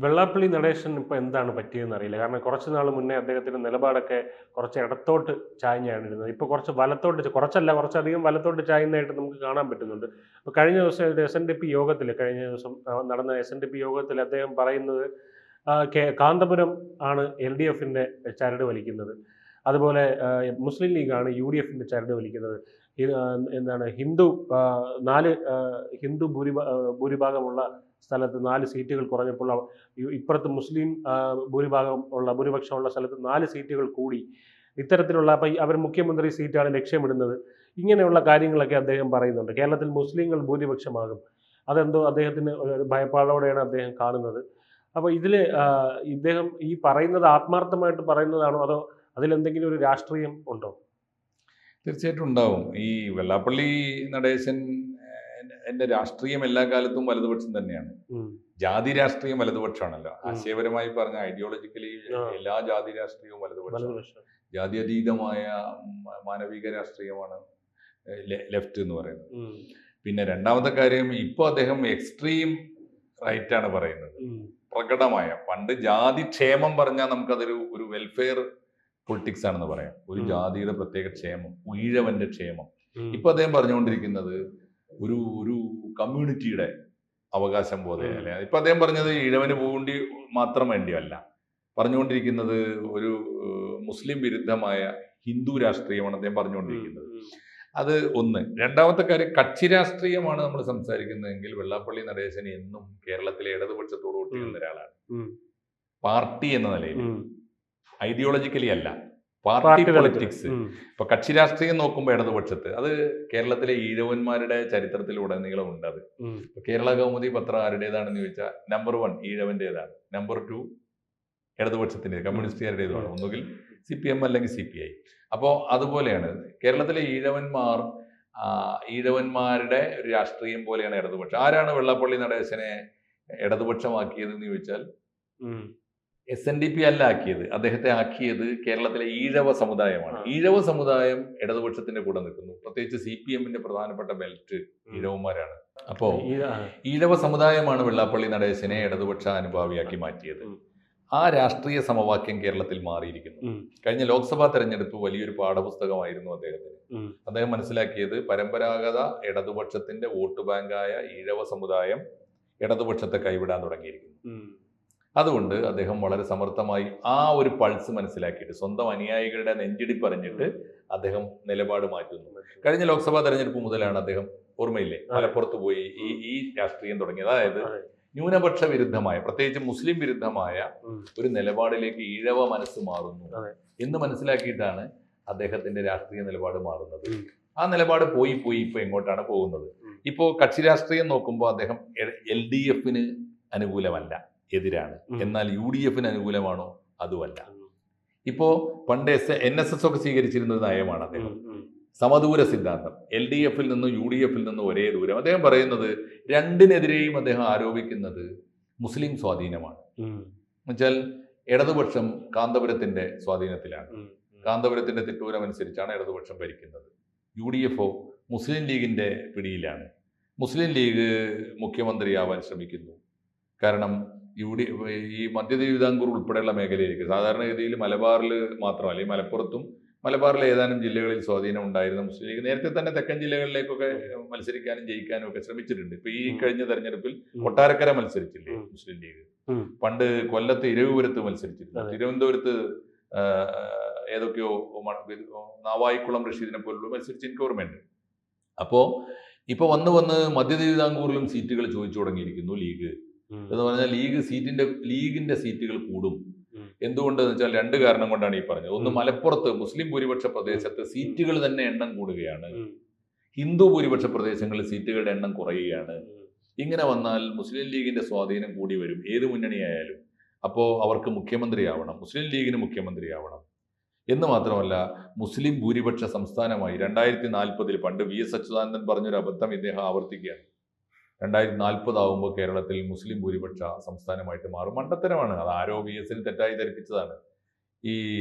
വെള്ളാപ്പള്ളി നടേശൻ ഇപ്പോൾ എന്താണ് പറ്റിയതെന്ന് അറിയില്ല. കാരണം കുറച്ച് നാൾ മുന്നേ അദ്ദേഹത്തിൻ്റെ നിലപാടൊക്കെ കുറച്ച് ഇടത്തോട്ട് ചായ്ഞ്ഞാണ് ഇരുന്നത്. ഇപ്പോൾ കുറച്ച് വലത്തോട്ട് കുറച്ചല്ല കുറച്ചധികം വലത്തോട്ട് ചായുന്നതായിട്ട് നമുക്ക് കാണാൻ പറ്റുന്നുണ്ട്. ഇപ്പോൾ കഴിഞ്ഞ ദിവസം ഒരു എസ്.എൻ.ഡി.പി യോഗത്തിൽ കഴിഞ്ഞ ദിവസം നടന്ന എസ്.എൻ.ഡി.പി യോഗത്തിൽ അദ്ദേഹം പറയുന്നത് കാന്തപുരം ആണ് എൽ.ഡി.എഫിൻ്റെ ചരട് വലിക്കുന്നത്. അതുപോലെ മുസ്ലിം ലീഗാണ് യു.ഡി.എഫിൻ്റെ ചരട് വലിക്കുന്നത്. ഇത് എന്താണ് 4 ഹിന്ദു ഭൂരിഭാഗമുള്ള സ്ഥലത്ത് 4 സീറ്റുകൾ കുറഞ്ഞപ്പോൾ ഇപ്പുറത്ത് മുസ്ലിം ഭൂരിപക്ഷമുള്ള സ്ഥലത്ത് 4 സീറ്റുകൾ കൂടി. ഇത്തരത്തിലുള്ള അപ്പോൾ അവർ മുഖ്യമന്ത്രി സീറ്റാണ് ലക്ഷ്യമിടുന്നത്. ഇങ്ങനെയുള്ള കാര്യങ്ങളൊക്കെ അദ്ദേഹം പറയുന്നുണ്ട്. കേരളത്തിൽ മുസ്ലിങ്ങൾ ഭൂരിപക്ഷമാകും. അതെന്തോ അദ്ദേഹത്തിന് ഒരു ഭയപ്പാടോടെയാണ് അദ്ദേഹം കാണുന്നത്. അപ്പോൾ ഇതിൽ ഇദ്ദേഹം ഈ പറയുന്നത് ആത്മാർത്ഥമായിട്ട് പറയുന്നതാണോ അതോ അതിലെന്തെങ്കിലും ഒരു രാഷ്ട്രീയം ഉണ്ടോ? തീർച്ചയായിട്ടും ഉണ്ടാവും. ഈ വെള്ളാപ്പള്ളി നടേശൻ എൻ്റെ രാഷ്ട്രീയം എല്ലാ കാലത്തും വലതുപക്ഷം തന്നെയാണ്. ജാതി രാഷ്ട്രീയം വലതുപക്ഷമാണല്ലോ. ആശയപരമായി പറഞ്ഞ ഐഡിയോളജിക്കലി എല്ലാ ജാതി രാഷ്ട്രീയവും വലതുപക്ഷം. ജാതി അതീതമായ മാനവിക രാഷ്ട്രീയമാണ് ലെഫ്റ്റ് എന്ന് പറയുന്നത്. പിന്നെ രണ്ടാമത്തെ കാര്യം, ഇപ്പോൾ അദ്ദേഹം എക്സ്ട്രീം റൈറ്റാണ് പറയുന്നത്. പ്രകടമായ പണ്ട് ജാതി ക്ഷേമം പറഞ്ഞാൽ നമുക്കതൊരു വെൽഫെയർ പൊളിറ്റിക്സ് ആണെന്ന് പറയാം. ഒരു ജാതിയുടെ പ്രത്യേക ക്ഷേമം, ഈഴവന്റെ ക്ഷേമം. ഇപ്പൊ അദ്ദേഹം പറഞ്ഞുകൊണ്ടിരിക്കുന്നത് ഒരു കമ്മ്യൂണിറ്റിയുടെ അവകാശം പോലെ അല്ലെ. ഇപ്പൊ അദ്ദേഹം പറഞ്ഞത് ഈഴവന് വേണ്ടി മാത്രം വേണ്ടിയല്ല പറഞ്ഞുകൊണ്ടിരിക്കുന്നത്, ഒരു മുസ്ലിം വിരുദ്ധമായ ഹിന്ദു രാഷ്ട്രീയമാണ് അദ്ദേഹം പറഞ്ഞുകൊണ്ടിരിക്കുന്നത്. അത് ഒന്ന്. രണ്ടാമത്തെ കാര്യം, കക്ഷി രാഷ്ട്രീയമാണ് നമ്മൾ സംസാരിക്കുന്നതെങ്കിൽ വെള്ളാപ്പള്ളി നടേശൻ എന്നും കേരളത്തിലെ ഇടതുപക്ഷത്തോട് ഒട്ടിക്കുന്ന ഒരാളാണ്. പാർട്ടി എന്ന നിലയിൽ, ഐഡിയോളജിക്കലി അല്ല, പാർട്ടി പൊളിറ്റിക്സ്. ഇപ്പൊ കക്ഷി രാഷ്ട്രീയം നോക്കുമ്പോൾ ഇടതുപക്ഷത്ത് അത് കേരളത്തിലെ ഈഴവന്മാരുടെ ചരിത്രത്തിലുടനീളം ഉണ്ട്. അത് കേരള കൗമുദി പത്രം ആരുടേതാണെന്ന് ചോദിച്ചാൽ നമ്പർ 1 ഈഴവന്റേതാണ്, നമ്പർ 2 ഇടതുപക്ഷത്തിന്റെ കമ്മ്യൂണിസ്റ്റുകാരുടേതുമാണ്, ഒന്നുകിൽ CPM അല്ലെങ്കിൽ CPI. അപ്പോൾ അതുപോലെയാണ് കേരളത്തിലെ ഈഴവന്മാരുടെ ഒരു രാഷ്ട്രീയം പോലെയാണ് ഇടതുപക്ഷം. ആരാണ് വെള്ളാപ്പള്ളി നടേശനെ ഇടതുപക്ഷമാക്കിയത് എന്ന് ചോദിച്ചാൽ SNDP അല്ല ആക്കിയത്. അദ്ദേഹത്തെ ആക്കിയത് കേരളത്തിലെ ഈഴവ സമുദായമാണ്. ഈഴവ സമുദായം ഇടതുപക്ഷത്തിന്റെ കൂടെ നിൽക്കുന്നു. പ്രത്യേകിച്ച് CPMന്റെ പ്രധാനപ്പെട്ട ബെൽറ്റ് ഈഴവന്മാരാണ്. അപ്പോ ഈഴവ സമുദായമാണ് വെള്ളാപ്പള്ളി നടേശനെ ഇടതുപക്ഷ അനുഭാവിയാക്കി മാറ്റിയത്. ആ രാഷ്ട്രീയ സമവാക്യം കേരളത്തിൽ മാറിയിരിക്കുന്നു. കഴിഞ്ഞ ലോക്സഭാ തെരഞ്ഞെടുപ്പ് വലിയൊരു പാഠപുസ്തകമായിരുന്നു അദ്ദേഹത്തിന്. അദ്ദേഹം മനസ്സിലാക്കിയത് പരമ്പരാഗത ഇടതുപക്ഷത്തിന്റെ വോട്ട് ബാങ്കായ ഈഴവ സമുദായം ഇടതുപക്ഷത്തെ കൈവിടാൻ തുടങ്ങിയിരിക്കുന്നു. അതുകൊണ്ട് അദ്ദേഹം വളരെ സമർത്ഥമായി ആ ഒരു പൾസ് മനസ്സിലാക്കിയിട്ട് സ്വന്തം അനുയായികളുടെ നെഞ്ചിടി പറഞ്ഞിട്ട് അദ്ദേഹം നിലപാട് മാറ്റുന്നു. കഴിഞ്ഞ ലോക്സഭാ തെരഞ്ഞെടുപ്പ് മുതലാണ് അദ്ദേഹം, ഓർമ്മയില്ലേ, മലപ്പുറത്ത് പോയി ഈ രാഷ്ട്രീയം തുടങ്ങിയത്. അതായത് ന്യൂനപക്ഷ വിരുദ്ധമായ, പ്രത്യേകിച്ച് മുസ്ലിം വിരുദ്ധമായ ഒരു നിലപാടിലേക്ക് ഈഴവ മനസ്സ് മാറുന്നു എന്ന് മനസ്സിലാക്കിയിട്ടാണ് അദ്ദേഹത്തിന്റെ രാഷ്ട്രീയ നിലപാട് മാറുന്നത്. ആ നിലപാട് പോയി ഇപ്പൊ എങ്ങോട്ടാണ് പോകുന്നത്? ഇപ്പോ കക്ഷി രാഷ്ട്രീയം നോക്കുമ്പോൾ അദ്ദേഹം LDFന് അനുകൂലമല്ല, എതിരാണ്. എന്നാൽ UDFന് അനുകൂലമാണോ? അതുമല്ല. ഇപ്പോ പണ്ട് NSS ഒക്കെ സ്വീകരിച്ചിരുന്നത് നയമാണ് അദ്ദേഹം, സമദൂര സിദ്ധാന്തം. LDFൽ നിന്നും UDFൽ നിന്നും ഒരേ ദൂരം. അദ്ദേഹം പറയുന്നത് രണ്ടിനെതിരെയും അദ്ദേഹം ആരോപിക്കുന്നത് മുസ്ലിം സ്വാധീനമാണ്. എന്നുവെച്ചാൽ ഇടതുപക്ഷം കാന്തപുരത്തിന്റെ സ്വാധീനത്തിലാണ്, കാന്തപുരത്തിന്റെ തിട്ടൂരം അനുസരിച്ചാണ് ഇടതുപക്ഷം ഭരിക്കുന്നത്. UDFോ മുസ്ലിം ലീഗിന്റെ പിടിയിലാണ്. മുസ്ലിം ലീഗ് മുഖ്യമന്ത്രിയാവാൻ ശ്രമിക്കുന്നു. കാരണം ഈ മധ്യ തിരുവിതാംകൂർ ഉൾപ്പെടെയുള്ള മേഖലയിലേക്ക്, സാധാരണഗതിയിൽ മലബാറിൽ മാത്രം, അല്ലെങ്കിൽ മലപ്പുറത്തും മലബാറിലെ ഏതാനും ജില്ലകളിൽ സ്വാധീനം ഉണ്ടായിരുന്ന മുസ്ലിം ലീഗ് നേരത്തെ തന്നെ തെക്കൻ ജില്ലകളിലേക്കൊക്കെ മത്സരിക്കാനും ജയിക്കാനും ഒക്കെ ശ്രമിച്ചിട്ടുണ്ട്. ഇപ്പൊ ഈ കഴിഞ്ഞ തെരഞ്ഞെടുപ്പിൽ കൊട്ടാരക്കര മത്സരിച്ചില്ലേ മുസ്ലിം ലീഗ്? പണ്ട് കൊല്ലത്ത് ഇരവിപുരത്ത് മത്സരിച്ചിരുന്നു. തിരുവനന്തപുരത്ത് ഏതൊക്കെയോ നാവായിക്കുളം റഷീദിനെ പോലുള്ള മത്സരിച്ച് എനിക്ക് ഓർമ്മയുണ്ട്. അപ്പോ ഇപ്പൊ വന്ന് മധ്യ തിരുവിതാംകൂറിലും സീറ്റുകൾ ചോദിച്ചു തുടങ്ങിയിരിക്കുന്നു ലീഗ്. എന്ന് പറഞ്ഞാൽ ലീഗിന്റെ സീറ്റുകൾ കൂടും. എന്തുകൊണ്ടെന്ന് വെച്ചാൽ 2 കാരണം കൊണ്ടാണ് ഈ പറഞ്ഞത്. ഒന്ന്, മലപ്പുറത്ത് മുസ്ലിം ഭൂരിപക്ഷ പ്രദേശത്ത് സീറ്റുകൾ തന്നെ എണ്ണം കൂടുകയാണ്, ഹിന്ദു ഭൂരിപക്ഷ പ്രദേശങ്ങളിൽ സീറ്റുകളുടെ എണ്ണം കുറയുകയാണ്. ഇങ്ങനെ വന്നാൽ മുസ്ലിം ലീഗിന്റെ സ്വാധീനം കൂടി വരും, ഏത് മുന്നണിയായാലും. അപ്പോൾ അവർക്ക് മുഖ്യമന്ത്രിയാവണം, മുസ്ലിം ലീഗിന് മുഖ്യമന്ത്രിയാവണം. എന്ന് മാത്രമല്ല, മുസ്ലിം ഭൂരിപക്ഷ സംസ്ഥാനമായി 2040 പണ്ട് VS അച്യുതാനന്ദൻ പറഞ്ഞൊരു അബദ്ധം ഇദ്ദേഹം ആവർത്തിക്കുകയാണ്. 2040 ആവുമ്പോൾ കേരളത്തിൽ മുസ്ലിം ഭൂരിപക്ഷ സംസ്ഥാനമായിട്ട് മാറും. മണ്ടത്തരമാണ്. അത് ആരോ VSന് തെറ്റായി ധരിപ്പിച്ചതാണ്. ഈ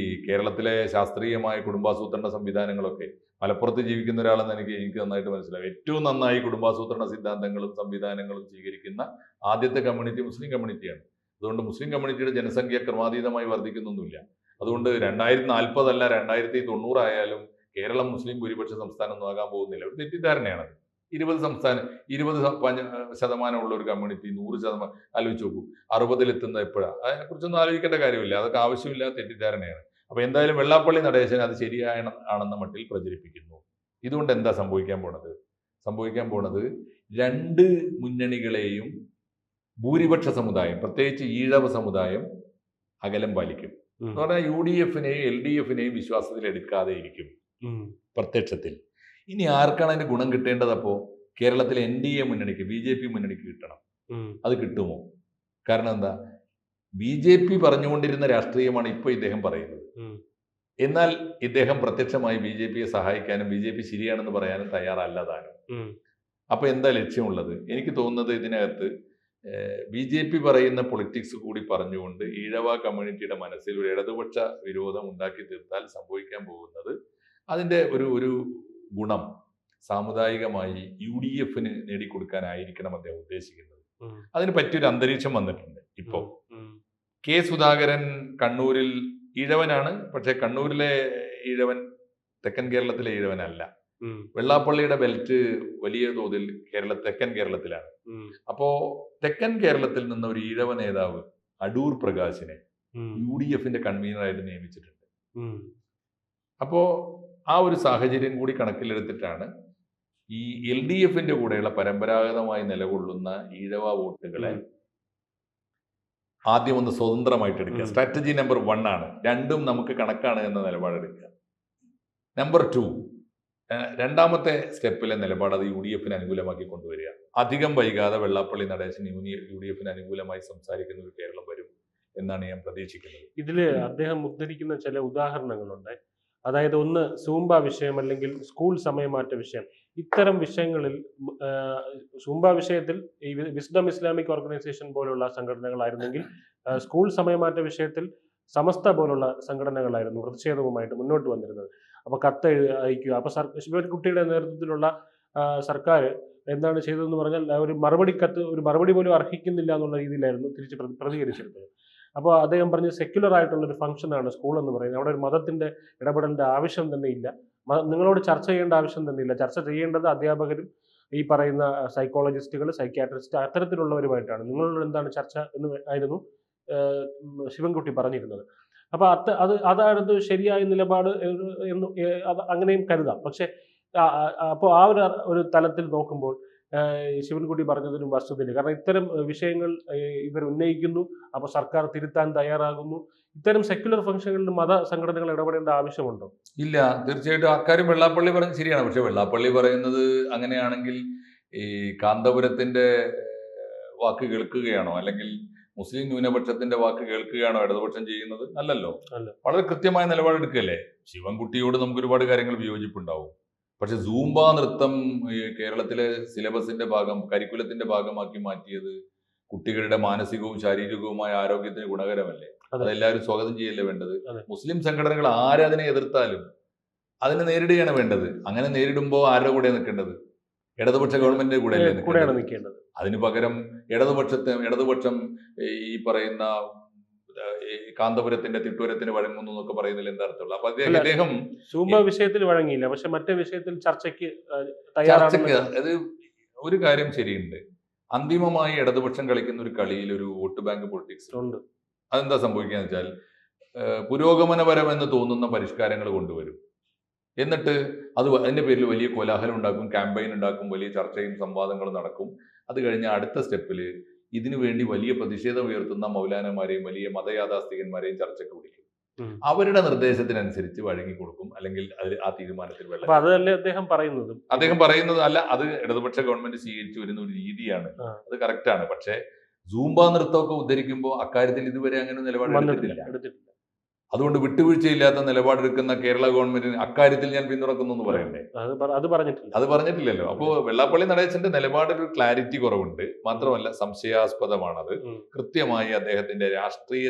കേരളത്തിലെ ശാസ്ത്രീയമായ കുടുംബാസൂത്രണ സംവിധാനങ്ങളൊക്കെ, മലപ്പുറത്ത് ജീവിക്കുന്ന ഒരാളെന്ന് എനിക്ക് നന്നായിട്ട് മനസ്സിലാവും. ഏറ്റവും നന്നായി കുടുംബാസൂത്രണ സിദ്ധാന്തങ്ങളും സംവിധാനങ്ങളും സ്വീകരിക്കുന്ന ആദ്യത്തെ കമ്മ്യൂണിറ്റി മുസ്ലിം കമ്മ്യൂണിറ്റിയാണ്. അതുകൊണ്ട് മുസ്ലിം കമ്മ്യൂണിറ്റിയുടെ ജനസംഖ്യ ക്രമാതീതമായി വർദ്ധിക്കുന്നൊന്നുമില്ല. അതുകൊണ്ട് 2040 അല്ല 2090 ആയാലും കേരളം മുസ്ലിം ഭൂരിപക്ഷ സംസ്ഥാനമൊന്നും ആകാൻ പോകുന്നില്ല. ഒരു തെറ്റിദ്ധാരണയാണ്. 20% ഉള്ള ഒരു കമ്മ്യൂണിറ്റി 100% ആലോചിച്ച് നോക്കൂ. 60 എത്തുന്നത് എപ്പോഴാണ്? അതിനെക്കുറിച്ചൊന്നും ആലോചിക്കേണ്ട കാര്യമില്ല. അതൊക്കെ ആവശ്യമില്ലാത്ത തെറ്റിദ്ധാരണയാണ്. അപ്പൊ എന്തായാലും വെള്ളാപ്പള്ളി നടേശൻ അത് ആണെന്ന മട്ടിൽ പ്രചരിപ്പിക്കുന്നു. ഇതുകൊണ്ട് എന്താ സംഭവിക്കാൻ പോണത്? സംഭവിക്കാൻ പോണത് രണ്ട് മുന്നണികളെയും ഭൂരിപക്ഷ സമുദായം, പ്രത്യേകിച്ച് ഈഴവ സമുദായം അകലം പാലിക്കും. എന്ന് പറഞ്ഞാൽ UDF-നെയും LDF-നെയും വിശ്വാസത്തിൽ എടുക്കാതെ ഇരിക്കും പ്രത്യക്ഷത്തിൽ. ഇനി ആർക്കാണ് അതിന്റെ ഗുണം കിട്ടേണ്ടത്? അപ്പോ കേരളത്തിലെ NDA മുന്നണിക്ക്, BJP മുന്നണിക്ക് കിട്ടണം. അത് കിട്ടുമോ? കാരണം എന്താ, BJP പറഞ്ഞുകൊണ്ടിരുന്ന രാഷ്ട്രീയമാണ് ഇപ്പൊ ഇദ്ദേഹം പറയുന്നത്. എന്നാൽ ഇദ്ദേഹം പ്രത്യക്ഷമായി BJP-യെ സഹായിക്കാനും BJP ശരിയാണെന്ന് പറയാനും തയ്യാറല്ല താനും. അപ്പൊ എന്താ ലക്ഷ്യമുള്ളത്? എനിക്ക് തോന്നുന്നത് ഇതിനകത്ത് BJP പറയുന്ന പൊളിറ്റിക്സ് കൂടി പറഞ്ഞുകൊണ്ട് ഈഴവ കമ്മ്യൂണിറ്റിയുടെ മനസ്സിൽ ഒരു ഇടതുപക്ഷ വിരോധം ഉണ്ടാക്കി തീർത്താൽ സംഭവിക്കാൻ പോകുന്നത്, അതിന്റെ ഒരു ഗുണം സാമുദായികമായി UDF-ന് നേടിക്കൊടുക്കാനായിരിക്കണം അദ്ദേഹം ഉദ്ദേശിക്കുന്നത്. അതിന് പറ്റിയൊരു അന്തരീക്ഷം വന്നിട്ടുണ്ട്. ഇപ്പോ കെ സുധാകരൻ കണ്ണൂരിൽ ഈഴവനാണ്, പക്ഷെ കണ്ണൂരിലെ ഈഴവൻ തെക്കൻ കേരളത്തിലെ ഈഴവനല്ല. വെള്ളാപ്പള്ളിയുടെ ബെൽറ്റ് വലിയ തോതിൽ തെക്കൻ കേരളത്തിലാണ്. അപ്പോ തെക്കൻ കേരളത്തിൽ നിന്ന് ഒരു ഈഴവ നേതാവ് അടൂർ പ്രകാശിനെ UDF-ന്റെ കൺവീനറായിട്ട് നിയമിച്ചിട്ടുണ്ട്. അപ്പോ ആ ഒരു സാഹചര്യം കൂടി കണക്കിലെടുത്തിട്ടാണ് ഈ LDF-ന്റെ കൂടെയുള്ള പരമ്പരാഗതമായി നിലകൊള്ളുന്ന ഈഴവ വോട്ടുകളെ ആദ്യം ഒന്ന് സ്വതന്ത്രമായിട്ട് എടുക്കുക. സ്ട്രാറ്റജി നമ്പർ 1 ആണ്. രണ്ടും നമുക്ക് കണക്കാണ് എന്ന നിലപാടെടുക്കുക. നമ്പർ 2, രണ്ടാമത്തെ സ്റ്റെപ്പിലെ നിലപാട് അത് UDF-ന് അനുകൂലമാക്കി കൊണ്ടുവരിക. അധികം വൈകാതെ വെള്ളാപ്പള്ളി നടേശൻ UDF-ന് അനുകൂലമായി സംസാരിക്കുന്ന ഒരു കേരളം വരും എന്നാണ് ഞാൻ പ്രതീക്ഷിക്കുന്നത്. ഇതില് അദ്ദേഹം ഉദ്ധരിക്കുന്ന ചില ഉദാഹരണങ്ങളുണ്ട്. അതായത് ഒന്ന് സൂംബ വിഷയം അല്ലെങ്കിൽ സ്കൂൾ സമയമാറ്റ വിഷയം. ഇത്തരം വിഷയങ്ങളിൽ സൂംബ വിഷയത്തിൽ ഈ വിസ്ഡം ഇസ്ലാമിക് ഓർഗനൈസേഷൻ പോലുള്ള സംഘടനകളായിരുന്നെങ്കിൽ സ്കൂൾ സമയമാറ്റ വിഷയത്തിൽ സമസ്ത പോലുള്ള സംഘടനകളായിരുന്നു പ്രതിഷേധവുമായിട്ട് മുന്നോട്ട് വന്നിരുന്നത്. അപ്പൊ കത്ത് അയക്കുക. അപ്പൊ ശിവൻകുട്ടിയുടെ നേതൃത്വത്തിലുള്ള സർക്കാർ എന്താണ് ചെയ്തതെന്ന് പറഞ്ഞാൽ ഒരു മറുപടി പോലും അർഹിക്കുന്നില്ല എന്നുള്ള രീതിയിലായിരുന്നു തിരിച്ച് പ്രതികരിച്ചിരുന്നത്. അപ്പോൾ അദ്ദേഹം പറഞ്ഞ് സെക്യുലർ ആയിട്ടുള്ള ഒരു ഫംഗ്ഷനാണ് സ്കൂൾ എന്ന് പറയുന്നത്. അവിടെ ഒരു മതത്തിന്റെ ഇടപെടലിന്റെ ആവശ്യം തന്നെ ഇല്ല. നിങ്ങളോട് ചർച്ച ചെയ്യേണ്ട ആവശ്യം തന്നെ ഇല്ല. ചർച്ച ചെയ്യേണ്ടത് അധ്യാപകരും ഈ പറയുന്ന സൈക്കോളജിസ്റ്റുകൾ, സൈക്യാട്രിസ്റ്റ് അത്തരത്തിലുള്ളവരുമായിട്ടാണ്. നിങ്ങളോട് എന്താണ് ചർച്ച എന്ന് ആയിരുന്നു ശിവൻകുട്ടി പറഞ്ഞിരുന്നത്. അപ്പൊ അതായിരുന്നു ശരിയായ നിലപാട് എന്ന് അങ്ങനെയും കരുതാം. പക്ഷെ അപ്പോൾ ആ ഒരു തലത്തിൽ നോക്കുമ്പോൾ ശിവൻകുട്ടി പറഞ്ഞതിനും വസ്തുതയില്ല. കാരണം ഇത്തരം വിഷയങ്ങൾ ഇവർ ഉന്നയിക്കുന്നു, അപ്പോൾ സർക്കാർ തിരുത്താൻ തയ്യാറാകുന്നു. ഇത്തരം സെക്യുലർ ഫംഗ്ഷനുകളിൽ മത സംഘടനകൾ ഇടപെടേണ്ട ആവശ്യമുണ്ടോ? ഇല്ല, തീർച്ചയായിട്ടും അക്കാര്യം വെള്ളാപ്പള്ളി പറഞ്ഞത് ശരിയാണ്. പക്ഷെ വെള്ളാപ്പള്ളി പറയുന്നത് അങ്ങനെയാണെങ്കിൽ ഈ കാന്തപുരത്തിന്റെ വാക്ക് കേൾക്കുകയാണോ, അല്ലെങ്കിൽ മുസ്ലിം ന്യൂനപക്ഷത്തിന്റെ വാക്ക് കേൾക്കുകയാണോ ഇടതുപക്ഷം ചെയ്യുന്നത്? അല്ലല്ലോ. വളരെ കൃത്യമായ നിലപാടെടുക്കുകയല്ലേ. ശിവൻകുട്ടിയോട് നമുക്ക് ഒരുപാട് കാര്യങ്ങൾ വിയോജിപ്പുണ്ടാവും. പക്ഷെ സൂംബ നൃത്തം കേരളത്തിലെ സിലബസിന്റെ കരിക്കുലത്തിന്റെ ഭാഗമാക്കി മാറ്റിയത് കുട്ടികളുടെ മാനസികവും ശാരീരികവുമായ ആരോഗ്യത്തിന് ഗുണകരമല്ലേ? അതെല്ലാവരും സ്വാഗതം ചെയ്യല്ലേ വേണ്ടത്. മുസ്ലിം സംഘടനകൾ ആരതിനെ എതിർത്താലും അതിനെ നേരിടുകയാണ് വേണ്ടത്. അങ്ങനെ നേരിടുമ്പോൾ ആരുടെ കൂടെ നിൽക്കേണ്ടത്? ഇടതുപക്ഷ ഗവൺമെന്റിന്റെ കൂടെയല്ലേ നിൽക്കേണ്ടത്. അതിന് പകരം ഇടതുപക്ഷം ഈ പറയുന്ന കാന്തപുരത്തിന്റെ തിട്ടൂരത്തിന് വഴങ്ങുന്നു എന്നൊക്കെ പറയുന്നതിൽ എന്താ അർത്ഥമുള്ള? അപ്പൊ അദ്ദേഹം സൂംബ വിഷയത്തിൽ വഴങ്ങിയില്ല, പക്ഷെ മറ്റേ വിഷയത്തിൽ ചർച്ചയ്ക്ക് അത് ഒരു കാര്യം ശരിയുണ്ട്. അന്തിമമായി ഇടതുപക്ഷം കളിക്കുന്ന ഒരു കളിയിൽ ഒരു വോട്ട് ബാങ്ക് പൊളിറ്റിക്സ് ഉണ്ട്. അതെന്താ സംഭവിക്കാന്ന് വെച്ചാൽ പുരോഗമനപരമെന്ന് തോന്നുന്ന പരിഷ്കാരങ്ങൾ കൊണ്ടുവരും. എന്നിട്ട് അതിന്റെ പേരിൽ വലിയ കോലാഹലം ഉണ്ടാക്കും, ക്യാമ്പയിൻ ഉണ്ടാക്കും, വലിയ ചർച്ചയും സംവാദങ്ങളും നടക്കും. അത് കഴിഞ്ഞ അടുത്ത സ്റ്റെപ്പില് ഇതിനു വേണ്ടി വലിയ പ്രതിഷേധം ഉയർത്തുന്ന മൗലാനമാരെയും വലിയ മതയാഥാസ്ഥികന്മാരെയും ചർച്ചയ്ക്ക് വിളിക്കും. അവരുടെ നിർദ്ദേശത്തിനനുസരിച്ച് വഴങ്ങിക്കൊടുക്കും, അല്ലെങ്കിൽ ആ തീരുമാനത്തിൽ അദ്ദേഹം പറയുന്നത് അല്ല, അത് ഇടതുപക്ഷ ഗവൺമെന്റ് സ്വീകരിച്ചു വരുന്ന ഒരു രീതിയാണ്. അത് കറക്റ്റാണ്. പക്ഷെ സൂംബ നൃത്തമൊക്കെ ഉദ്ധരിക്കുമ്പോൾ അക്കാര്യത്തിൽ ഇതുവരെ അങ്ങനെ നിലപാടെടുത്തിട്ടില്ല. അതുകൊണ്ട് വിട്ടുവീഴ്ചയില്ലാത്ത നിലപാടെടുക്കുന്ന കേരള ഗവൺമെന്റിന് അക്കാര്യത്തിൽ ഞാൻ പിന്തുണക്കുന്നു എന്ന് പറയണ്ടേ? അത് പറഞ്ഞിട്ടില്ലല്ലോ. അപ്പോൾ വെള്ളാപ്പള്ളി നടേശന്റെ നിലപാടിൽ ഒരു ക്ലാരിറ്റി കുറവുണ്ട്. മാത്രമല്ല സംശയാസ്പദമാണത്. കൃത്യമായി അദ്ദേഹത്തിന്റെ രാഷ്ട്രീയ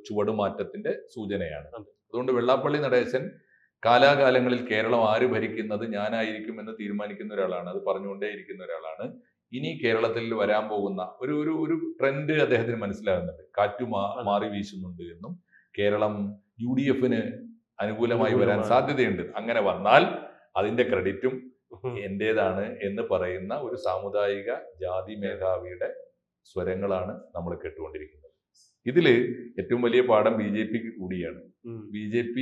ചുവടുമാറ്റത്തിന്റെ സൂചനയാണ്. അതുകൊണ്ട് വെള്ളാപ്പള്ളി നടേശൻ കാലാകാലങ്ങളിൽ കേരളം ആര് ഭരിക്കുന്നത് ഞാനായിരിക്കും എന്ന് തീരുമാനിക്കുന്ന ഒരാളാണ്. അത് പറഞ്ഞുകൊണ്ടേയിരിക്കുന്ന ഒരാളാണ്. ഇനി കേരളത്തിൽ വരാൻ പോകുന്ന ഒരു ഒരു ഒരു ട്രെൻഡ് അദ്ദേഹത്തിന് മനസ്സിലാകുന്നുണ്ട്. കാറ്റു മാറി വീശുന്നുണ്ട് എന്നും കേരളം UDFന് അനുകൂലമായി വരാൻ സാധ്യതയുണ്ട്. അങ്ങനെ വന്നാൽ അതിന്റെ ക്രെഡിറ്റും എന്റേതാണ് എന്ന് പറയുന്ന ഒരു സാമുദായിക ജാതി മേധാവിയുടെ സ്വരങ്ങളാണ് നമ്മൾ കേട്ടുകൊണ്ടിരിക്കുന്നത്. ഇതില് ഏറ്റവും വലിയ പാഠം BJP കൂടിയാണ്. BJP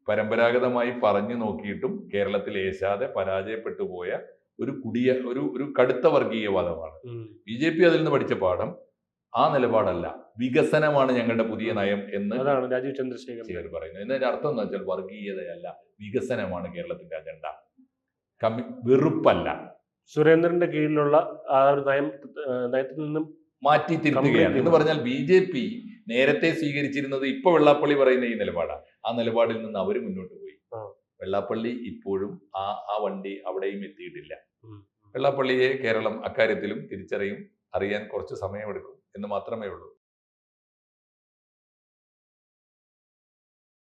പരമ്പരാഗതമായി പറഞ്ഞു നോക്കിയിട്ടും കേരളത്തിൽ ഏശാതെ പരാജയപ്പെട്ടു പോയ ഒരു കടുത്ത വർഗീയവാദമാണ്. BJP അതിൽ നിന്ന് പഠിച്ച പാഠം ആ നിലപാടല്ല, വികസനമാണ് ഞങ്ങളുടെ പുതിയ നയം എന്ന് രാജീവ് ചന്ദ്രശേഖർ പറയുന്നത്. എന്നതിന്റെ അർത്ഥം എന്ന് വെച്ചാൽ വർഗീയതയല്ല, വികസനമാണ് കേരളത്തിന്റെ അജണ്ട, വെറുപ്പല്ല. സുരേന്ദ്രന്റെ കീഴിലുള്ള ആ ഒരു നയത്തിൽ നിന്നും മാറ്റി തിരുത്തുകയാണ് എന്ന് പറഞ്ഞാൽ BJP നേരത്തെ സ്വീകരിച്ചിരുന്നത് ഇപ്പൊ വെള്ളാപ്പള്ളി പറയുന്ന ഈ നിലപാടാണ്. ആ നിലപാടിൽ നിന്ന് അവർ മുന്നോട്ട് പോയി. വെള്ളാപ്പള്ളി ഇപ്പോഴും ആ വണ്ടി അവിടെയും എത്തിയിട്ടില്ല. വെള്ളാപ്പള്ളിയെ കേരളം അക്കാര്യത്തിലും തിരിച്ചറിയും. അറിയാൻ കുറച്ച് സമയമെടുക്കും എന്ന് മാത്രമേ ഉള്ളൂ.